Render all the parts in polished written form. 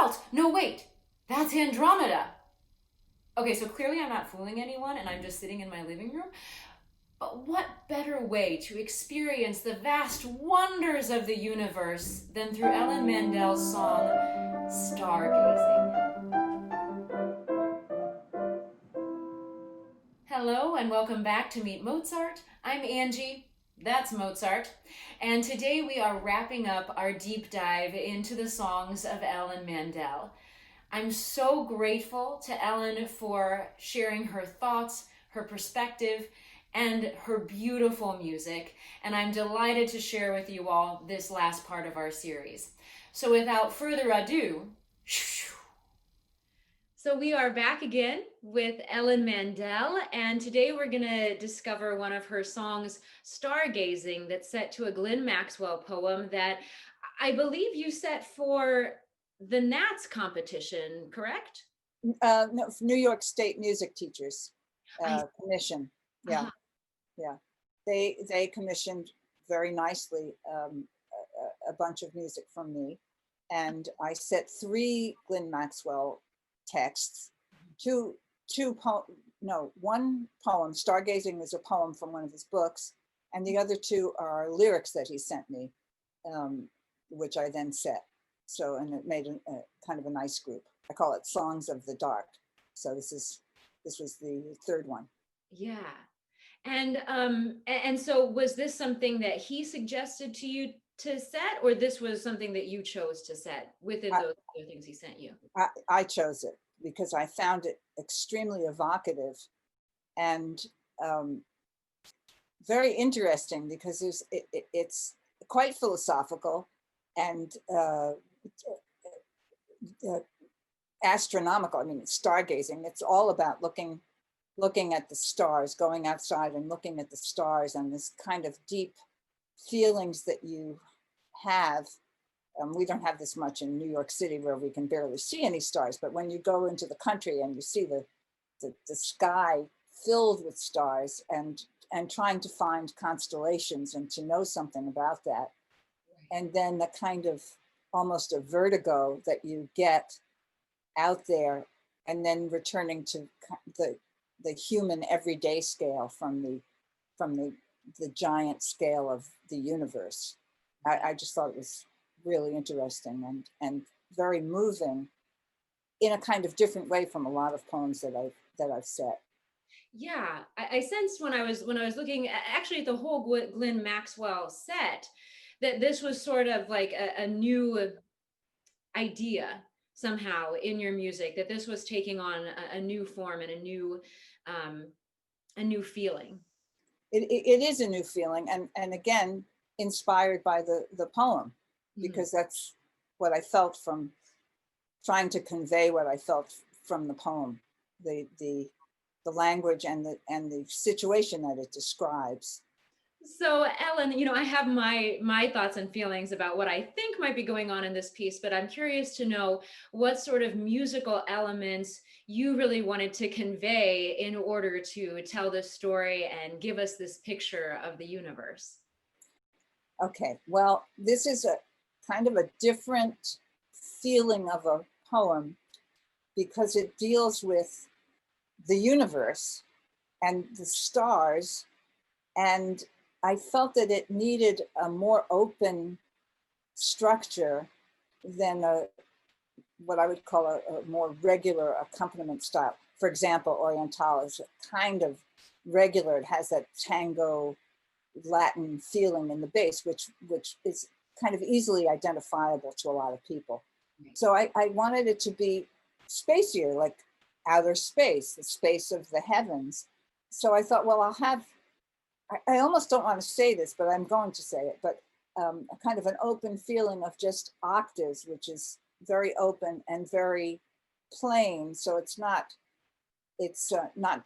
belt. No, wait, that's Andromeda. Okay, so clearly I'm not fooling anyone and I'm just sitting in my living room. But what better way to experience the vast wonders of the universe than through Ellen Mandel's song, Stargazing? Hello and welcome back to Meet Mozart. I'm Angie. That's Mozart. And today we are wrapping up our deep dive into the songs of Ellen Mandel. I'm so grateful to Ellen for sharing her thoughts, her perspective, and her beautiful music. And I'm delighted to share with you all this last part of our series. So without further ado, so we are back again with Ellen Mandel, and today we're going to discover one of her songs, Stargazing, that's set to a Glyn Maxwell poem that I believe you set for the Nats competition, correct? No, New York State Music Teachers Commission. Yeah, Uh-huh. yeah. They commissioned very nicely a bunch of music from me, and I set 3 Glyn Maxwell texts, one poem. Stargazing is a poem from one of his books, and the other 2 are lyrics that he sent me, which I then set. So, and it made a kind of a nice group. I call it Songs of the Dark. So this was the 3rd one. Yeah. And so was this something that he suggested to you to set, or this was something that you chose to set within those other things he sent you? I chose it because I found it extremely evocative and very interesting, because it's quite philosophical and astronomical. I mean, stargazing. It's all about looking at the stars, going outside and looking at the stars, and this kind of deep feelings that you have. We don't have this much in New York City, where we can barely see any stars, but when you go into the country and you see the sky filled with stars, and trying to find constellations and to know something about that. And then the kind of almost a vertigo that you get out there, and then returning to the human everyday scale from the giant scale of the universe. I just thought it was really interesting and very moving in a kind of different way from a lot of poems that I've set. Yeah, I sensed when I was looking actually at the whole Glyn Maxwell set, that this was sort of like a new idea somehow in your music, that this was taking on a new form and a new feeling. It is a new feeling, and again, inspired by the poem, because that's what I felt from trying to convey what I felt from the poem, the language and the situation that it describes. So Ellen, I have my thoughts and feelings about what I think might be going on in this piece, but I'm curious to know what sort of musical elements you really wanted to convey in order to tell this story and give us this picture of the universe. Okay, well, this is a kind of a different feeling of a poem, because it deals with the universe and the stars, and I felt that it needed a more open structure than what I would call a more regular accompaniment style. For example, Oriental is kind of regular. It has that tango Latin feeling in the bass, which is kind of easily identifiable to a lot of people. So I wanted it to be spacier, like outer space, the space of the heavens. So I thought, well, I almost don't want to say this, but I'm going to say it, but a kind of an open feeling of just octaves, which is very open and very plain. So it's not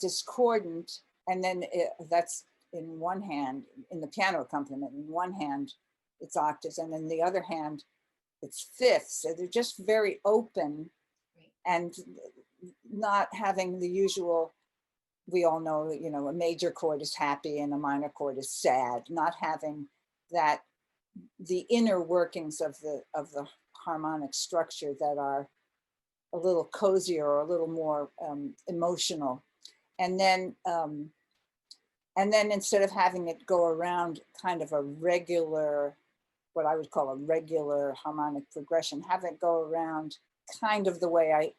discordant. And then that's in one hand, in the piano accompaniment, in one hand, it's octaves, and in the other hand, it's fifths. So they're just very open and not having the usual, we all know, a major chord is happy and a minor chord is sad, not having that, the inner workings of the harmonic structure that are a little cozier or a little more emotional. And then instead of having it go around kind of a regular, what I would call a regular harmonic progression, have it go around kind of the way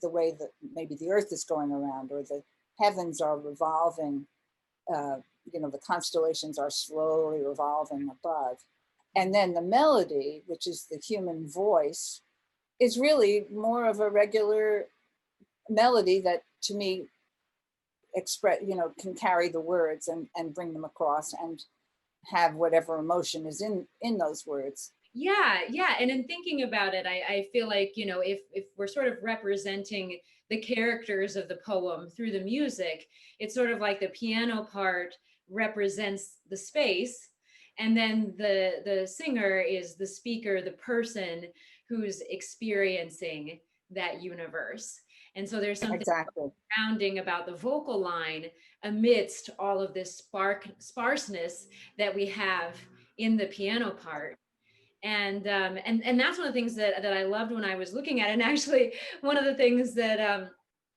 that maybe the earth is going around, or the heavens are revolving, the constellations are slowly revolving above. And then the melody, which is the human voice, is really more of a regular melody that, to me, can carry the words and bring them across and have whatever emotion is in those words. Yeah. And in thinking about it, I feel like, if we're sort of representing the characters of the poem through the music, it's sort of like the piano part represents the space, and then the singer is the speaker, the person who's experiencing that universe. And so there's something Exactly. grounding about the vocal line amidst all of this sparseness that we have in the piano part. And that's one of the things that I loved when I was looking at it. And actually, one of the things that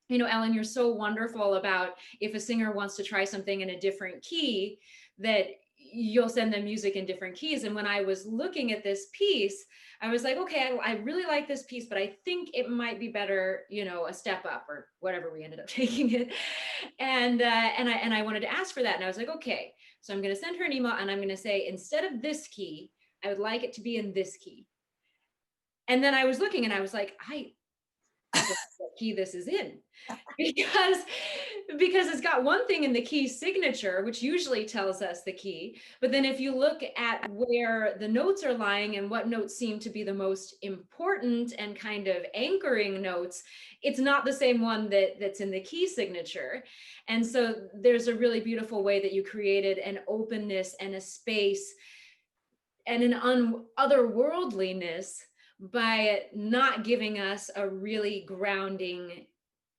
Ellen, you're so wonderful about, if a singer wants to try something in a different key, that you'll send them music in different keys. And when I was looking at this piece, I was like, okay, I really like this piece, but I think it might be better, a step up, or whatever we ended up taking it. And I wanted to ask for that. And I was like, okay, so I'm going to send her an email, and I'm going to say, instead of this key, I would like it to be in this key. And then I was looking, and I was like, I don't know what key this is in, because it's got one thing in the key signature, which usually tells us the key. But then if you look at where the notes are lying and what notes seem to be the most important and kind of anchoring notes, it's not the same one that's in the key signature. And so there's a really beautiful way that you created an openness and a space and an otherworldliness by not giving us a really grounding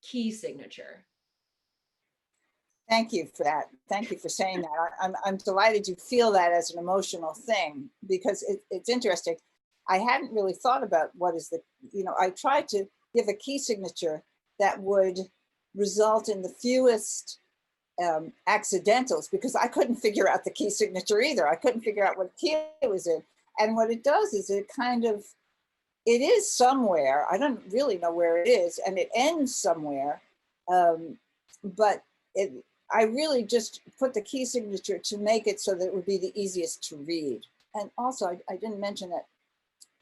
key signature. Thank you for that. Thank you for saying that. I'm delighted you feel that as an emotional thing, because it's interesting. I hadn't really thought about what is I tried to give a key signature that would result in the fewest accidentals, because I couldn't figure out the key signature either. I couldn't figure out what key it was in. And what it does is it is somewhere. I don't really know where it is, and it ends somewhere. But I really just put the key signature to make it so that it would be the easiest to read. And also, I didn't mention that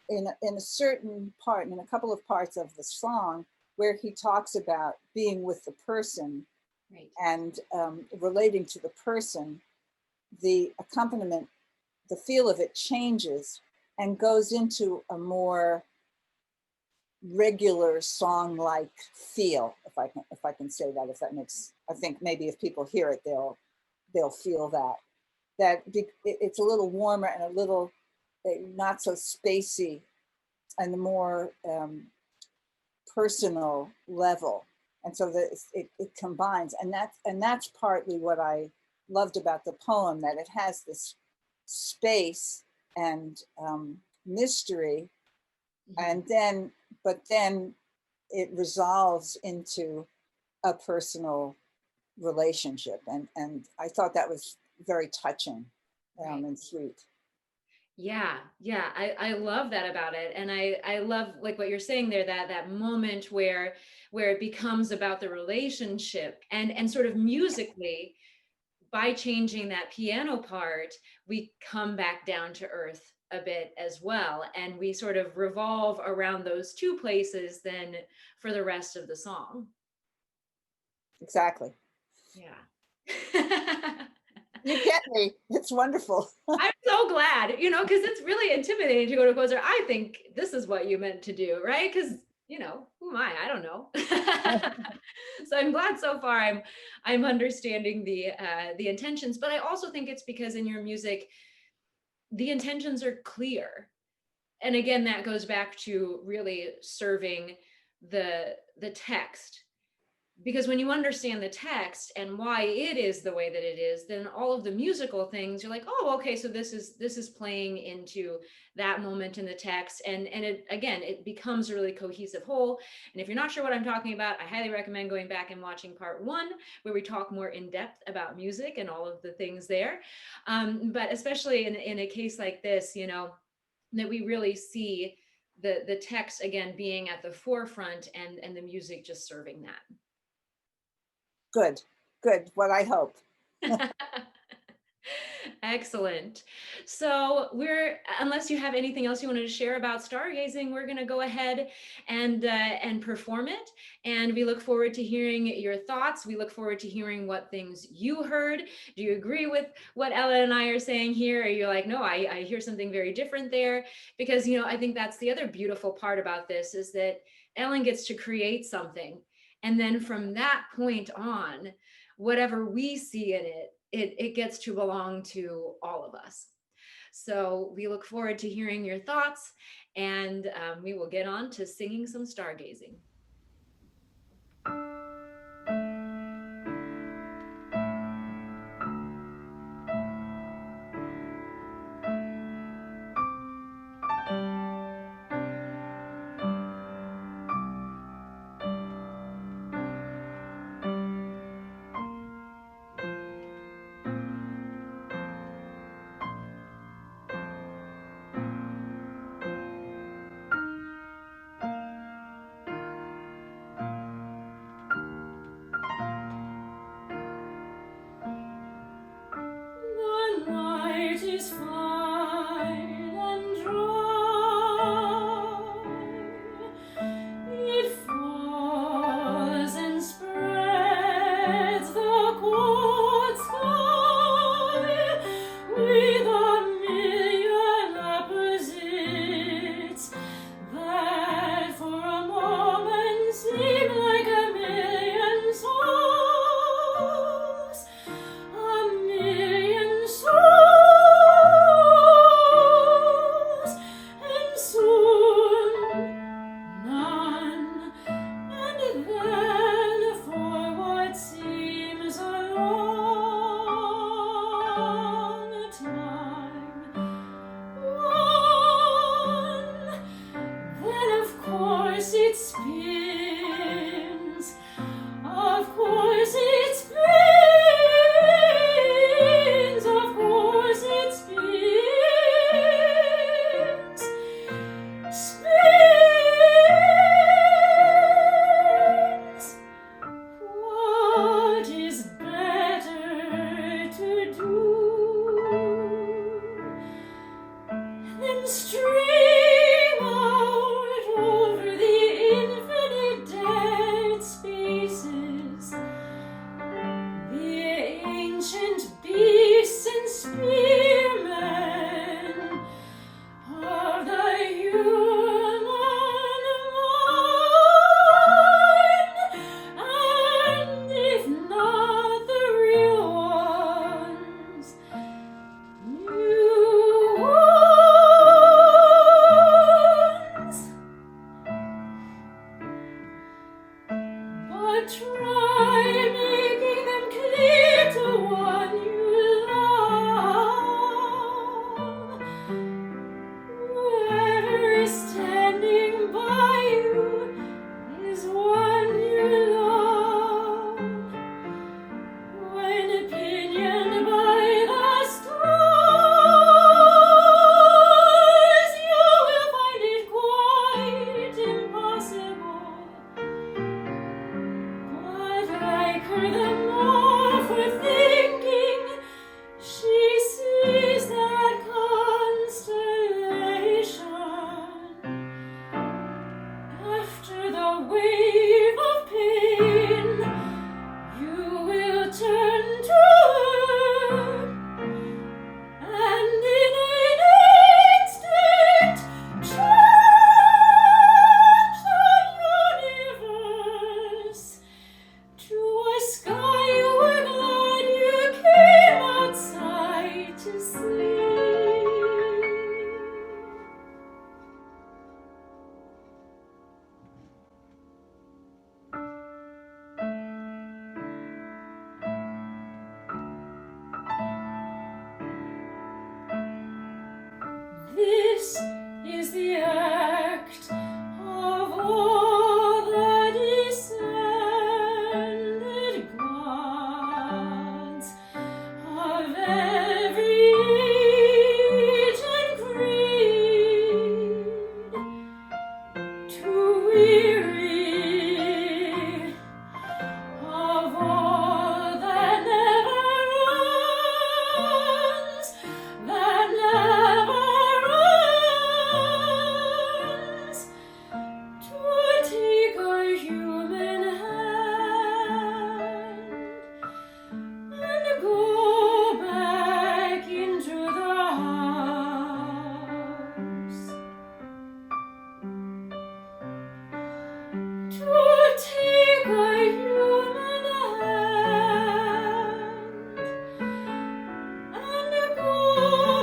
in a certain part, in a couple of parts of the song, where he talks about being with the person, right, and relating to the person, the accompaniment, the feel of it changes and goes into a more regular song-like feel, if I can say that, if that makes, I think maybe if people hear it, they'll feel that it's a little warmer and a little not so spacey, and the more personal level. And so that it combines, and that's partly what I loved about the poem, that it has this space and mystery, and but then it resolves into a personal relationship, and I thought that was very touching, and sweet. Yeah, I love that about it. And I love, like, what you're saying there, that moment where it becomes about the relationship, and sort of musically, by changing that piano part, we come back down to earth a bit as well, and we sort of revolve around those two places then for the rest of the song. Exactly. Yeah. You get me. It's wonderful. I'm so glad, because it's really intimidating to go to a concert. I think this is what you meant to do, right? Because, who am I? I don't know. So I'm glad so far I'm understanding the intentions, but I also think it's because in your music, the intentions are clear. And again, that goes back to really serving the text, because when you understand the text and why it is the way that it is, then all of the musical things, you're like, oh, okay, so this is playing into that moment in the text, and it, again, it becomes a really cohesive whole. And if you're not sure what I'm talking about, I highly recommend going back and watching part 1, where we talk more in depth about music and all of the things there. But especially in a case like this, you know, that we really see the text again being at the forefront, and the music just serving that. Good, good, what I hope. Excellent. So unless you have anything else you wanted to share about stargazing, we're going to go ahead and perform it. And we look forward to hearing your thoughts. We look forward to hearing what things you heard. Do you agree with what Ella and I are saying here? Or you're like, no, I hear something very different there? Because, you know, I think that's the other beautiful part about this, is that Ellen gets to create something. And then from that point on, whatever we see in it gets to belong to all of us. So we look forward to hearing your thoughts, and we will get on to singing some stargazing. Stream out over the infinite. weary of all that never runs, that never runs, to take a human hand and go back into the house, to take a human hand and go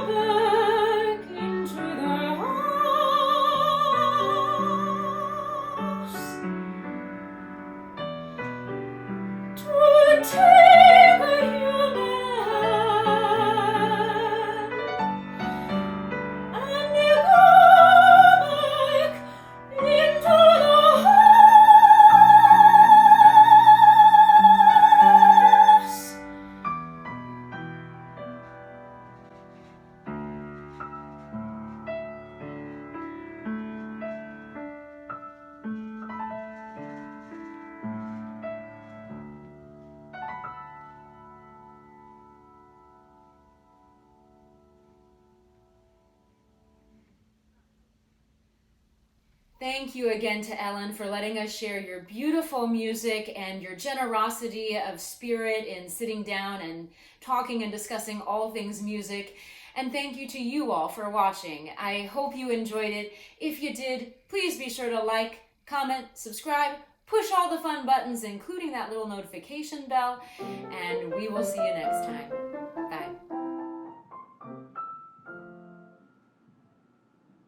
back into the house, to take a human hand and go back into the house. Thank you again to Ellen for letting us share your beautiful music and your generosity of spirit in sitting down and talking and discussing all things music. And thank you to you all for watching. I hope you enjoyed it. If you did, please be sure to like, comment, subscribe, push all the fun buttons, including that little notification bell, and we will see you next time. Bye.